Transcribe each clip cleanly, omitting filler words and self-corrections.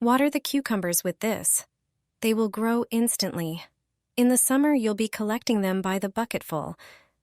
Water the cucumbers with this. They will grow instantly. In the summer, you'll be collecting them by the bucketful.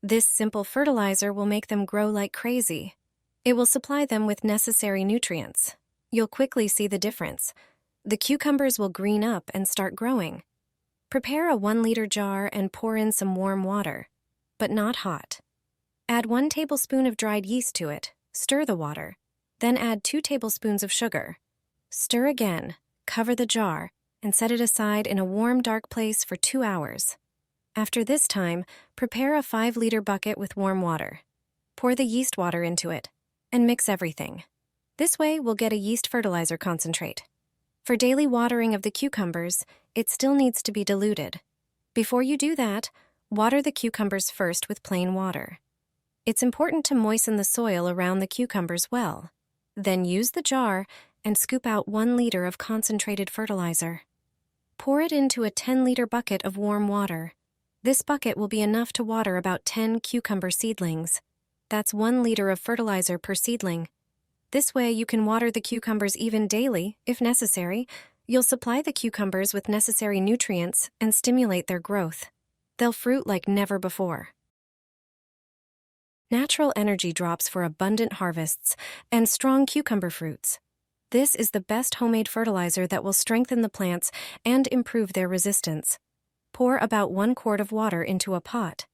This simple fertilizer will make them grow like crazy. It will supply them with necessary nutrients. You'll quickly see the difference. The cucumbers will green up and start growing. Prepare a 1-liter jar and pour in some warm water, but not hot. Add 1 tablespoon of dried yeast to it. Stir the water. Then add 2 tablespoons of sugar. Stir again, cover the jar, and set it aside in a warm, dark place for 2 hours. After this time, prepare a 5-liter bucket with warm water. Pour the yeast water into it, and mix everything. This way, we'll get a yeast fertilizer concentrate. For daily watering of the cucumbers, it still needs to be diluted. Before you do that, water the cucumbers first with plain water. It's important to moisten the soil around the cucumbers well. Then use the jar and scoop out 1 liter of concentrated fertilizer. Pour it into a 10-liter bucket of warm water. This bucket will be enough to water about 10 cucumber seedlings. That's 1 liter of fertilizer per seedling. This way you can water the cucumbers even daily, if necessary. You'll supply the cucumbers with necessary nutrients and stimulate their growth. They'll fruit like never before. Natural energy drops for abundant harvests and strong cucumber fruits. This is the best homemade fertilizer that will strengthen the plants and improve their resistance. Pour about 1 quart of water into a pot.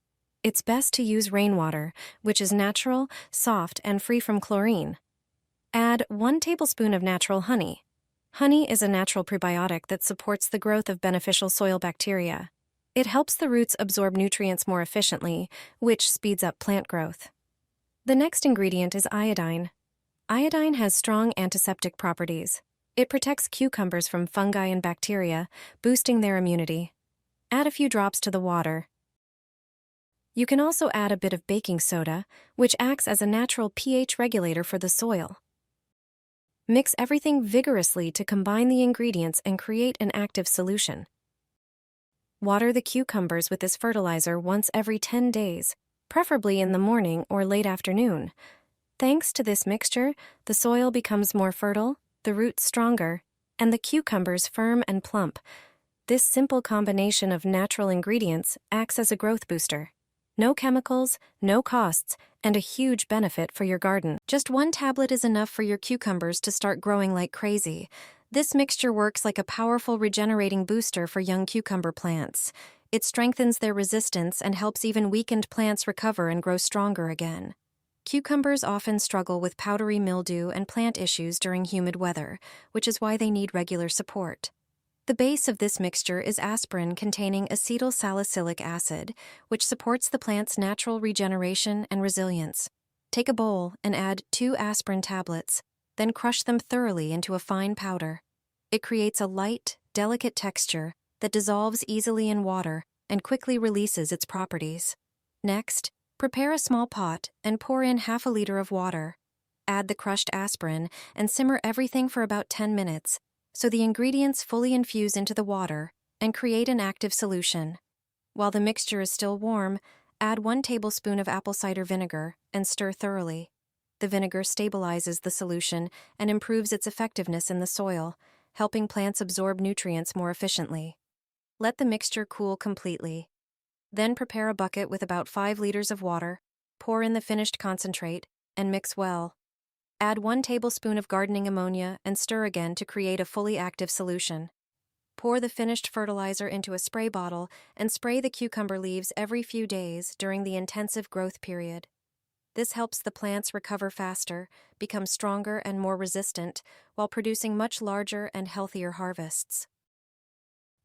It's best to use rainwater, which is natural, soft, and free from chlorine. Add 1 tablespoon of natural honey. Honey is a natural prebiotic that supports the growth of beneficial soil bacteria. It helps the roots absorb nutrients more efficiently, which speeds up plant growth. The next ingredient is iodine. Iodine has strong antiseptic properties. It protects cucumbers from fungi and bacteria, boosting their immunity. Add a few drops to the water. You can also add a bit of baking soda, which acts as a natural pH regulator for the soil. Mix everything vigorously to combine the ingredients and create an active solution. Water the cucumbers with this fertilizer once every 10 days, preferably in the morning or late afternoon. Thanks to this mixture, the soil becomes more fertile, the roots stronger, and the cucumbers firm and plump. This simple combination of natural ingredients acts as a growth booster. No chemicals, no costs, and a huge benefit for your garden. Just 1 tablet is enough for your cucumbers to start growing like crazy. This mixture works like a powerful regenerating booster for young cucumber plants. It strengthens their resistance and helps even weakened plants recover and grow stronger again. Cucumbers often struggle with powdery mildew and plant issues during humid weather, which is why they need regular support. The base of this mixture is aspirin containing acetylsalicylic acid, which supports the plant's natural regeneration and resilience. Take a bowl and add 2 aspirin tablets, then crush them thoroughly into a fine powder. It creates a light, delicate texture that dissolves easily in water and quickly releases its properties. Next, prepare a small pot and pour in half a liter of water. Add the crushed aspirin and simmer everything for about 10 minutes, so the ingredients fully infuse into the water and create an active solution. While the mixture is still warm, add 1 tablespoon of apple cider vinegar and stir thoroughly. The vinegar stabilizes the solution and improves its effectiveness in the soil, helping plants absorb nutrients more efficiently. Let the mixture cool completely. Then prepare a bucket with about 5 liters of water, pour in the finished concentrate, and mix well. Add 1 tablespoon of gardening ammonia and stir again to create a fully active solution. Pour the finished fertilizer into a spray bottle and spray the cucumber leaves every few days during the intensive growth period. This helps the plants recover faster, become stronger and more resistant, while producing much larger and healthier harvests.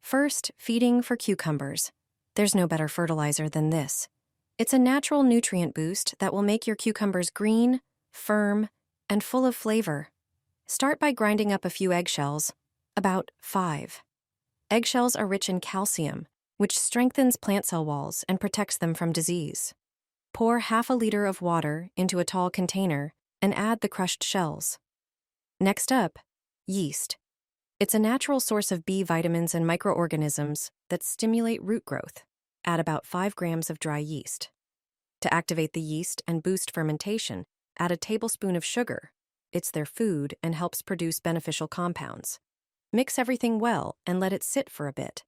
First, feeding for cucumbers. There's no better fertilizer than this. It's a natural nutrient boost that will make your cucumbers green, firm, and full of flavor. Start by grinding up a few eggshells, about 5. Eggshells are rich in calcium, which strengthens plant cell walls and protects them from disease. Pour half a liter of water into a tall container and add the crushed shells. Next up, yeast. It's a natural source of B vitamins and microorganisms that stimulate root growth. Add about 5 grams of dry yeast. To activate the yeast and boost fermentation, add a tablespoon of sugar. It's their food and helps produce beneficial compounds. Mix everything well and let it sit for a bit.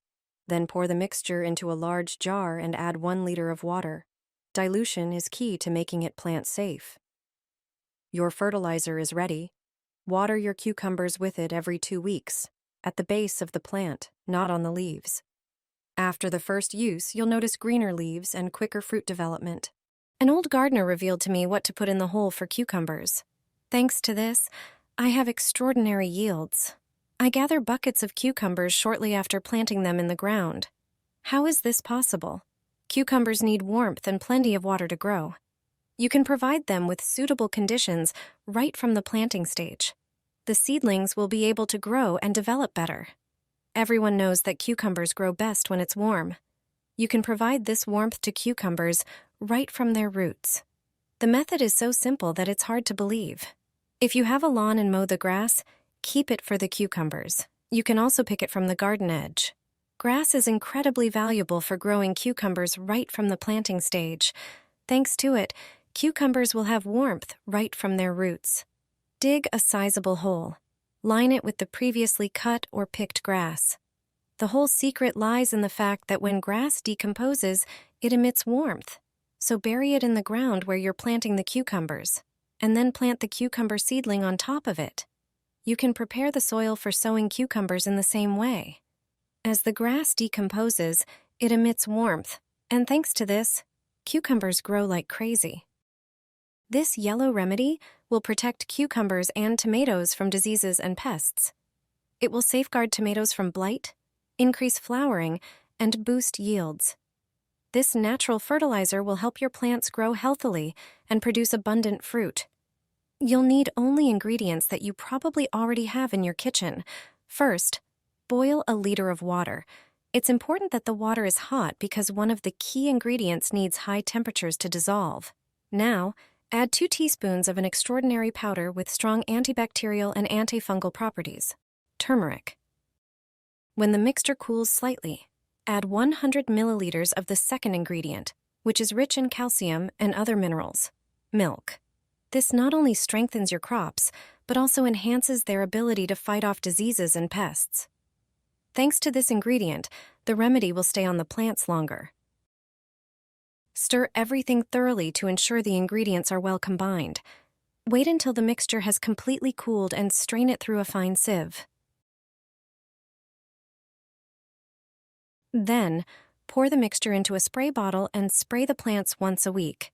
Then pour the mixture into a large jar and add 1 liter of water. Dilution is key to making it plant safe. Your fertilizer is ready. Water your cucumbers with it every 2 weeks, at the base of the plant, not on the leaves. After the first use, you'll notice greener leaves and quicker fruit development. An old gardener revealed to me what to put in the hole for cucumbers. Thanks to this, I have extraordinary yields. I gather buckets of cucumbers shortly after planting them in the ground. How is this possible? Cucumbers need warmth and plenty of water to grow. You can provide them with suitable conditions right from the planting stage. The seedlings will be able to grow and develop better. Everyone knows that cucumbers grow best when it's warm. You can provide this warmth to cucumbers right from their roots. The method is so simple that it's hard to believe. If you have a lawn and mow the grass, keep it for the cucumbers. You can also pick it from the garden edge. Grass is incredibly valuable for growing cucumbers right from the planting stage. Thanks to it, cucumbers will have warmth right from their roots. Dig a sizable hole. Line it with the previously cut or picked grass. The whole secret lies in the fact that when grass decomposes, it emits warmth. So bury it in the ground where you're planting the cucumbers, and then plant the cucumber seedling on top of it. You can prepare the soil for sowing cucumbers in the same way. As the grass decomposes, it emits warmth, and thanks to this, cucumbers grow like crazy. This yellow remedy will protect cucumbers and tomatoes from diseases and pests. It will safeguard tomatoes from blight, increase flowering, and boost yields. This natural fertilizer will help your plants grow healthily and produce abundant fruit. You'll need only ingredients that you probably already have in your kitchen. First, boil a liter of water. It's important that the water is hot because one of the key ingredients needs high temperatures to dissolve. Now, add 2 teaspoons of an extraordinary powder with strong antibacterial and antifungal properties, turmeric. When the mixture cools slightly, add 100 milliliters of the second ingredient, which is rich in calcium and other minerals, milk. This not only strengthens your crops, but also enhances their ability to fight off diseases and pests. Thanks to this ingredient, the remedy will stay on the plants longer. Stir everything thoroughly to ensure the ingredients are well combined. Wait until the mixture has completely cooled and strain it through a fine sieve. Then, pour the mixture into a spray bottle and spray the plants once a week.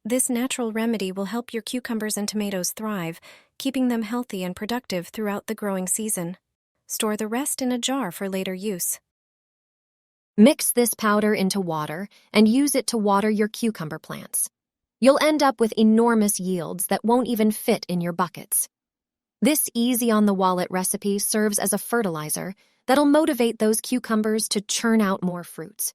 This natural remedy will help your cucumbers and tomatoes thrive, keeping them healthy and productive throughout the growing season. Store the rest in a jar for later use. Mix this powder into water and use it to water your cucumber plants. You'll end up with enormous yields that won't even fit in your buckets. This easy-on-the-wallet recipe serves as a fertilizer that'll motivate those cucumbers to churn out more fruits.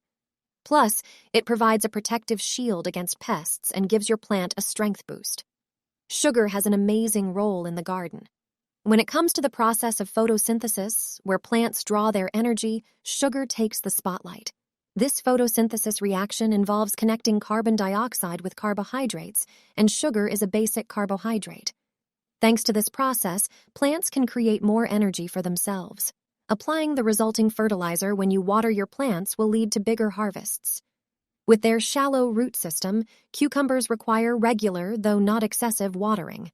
Plus, it provides a protective shield against pests and gives your plant a strength boost. Sugar has an amazing role in the garden. When it comes to the process of photosynthesis, where plants draw their energy, sugar takes the spotlight. This photosynthesis reaction involves connecting carbon dioxide with carbohydrates, and sugar is a basic carbohydrate. Thanks to this process, plants can create more energy for themselves. Applying the resulting fertilizer when you water your plants will lead to bigger harvests. With their shallow root system, cucumbers require regular, though not excessive, watering.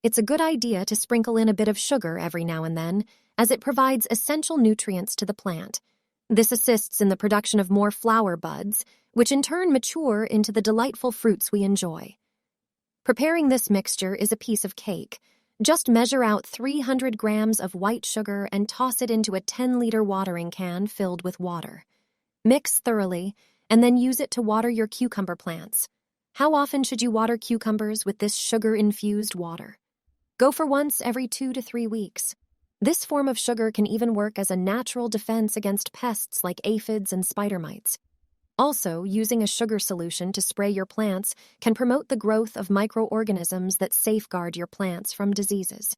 It's a good idea to sprinkle in a bit of sugar every now and then, as it provides essential nutrients to the plant. This assists in the production of more flower buds, which in turn mature into the delightful fruits we enjoy. Preparing this mixture is a piece of cake. Just measure out 300 grams of white sugar and toss it into a 10-liter watering can filled with water. Mix thoroughly, and then use it to water your cucumber plants. How often should you water cucumbers with this sugar-infused water? Go for once every 2 to 3 weeks. This form of sugar can even work as a natural defense against pests like aphids and spider mites. Also, using a sugar solution to spray your plants can promote the growth of microorganisms that safeguard your plants from diseases.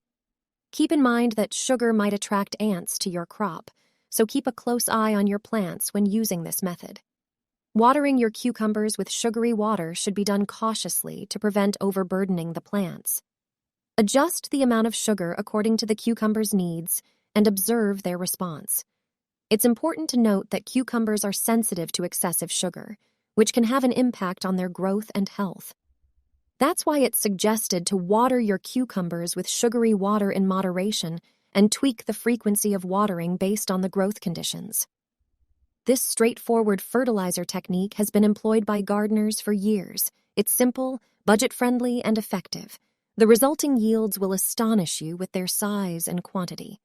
Keep in mind that sugar might attract ants to your crop, so keep a close eye on your plants when using this method. Watering your cucumbers with sugary water should be done cautiously to prevent overburdening the plants. Adjust the amount of sugar according to the cucumber's needs and observe their response. It's important to note that cucumbers are sensitive to excessive sugar, which can have an impact on their growth and health. That's why it's suggested to water your cucumbers with sugary water in moderation and tweak the frequency of watering based on the growth conditions. This straightforward fertilizer technique has been employed by gardeners for years. It's simple, budget-friendly, and effective. The resulting yields will astonish you with their size and quantity.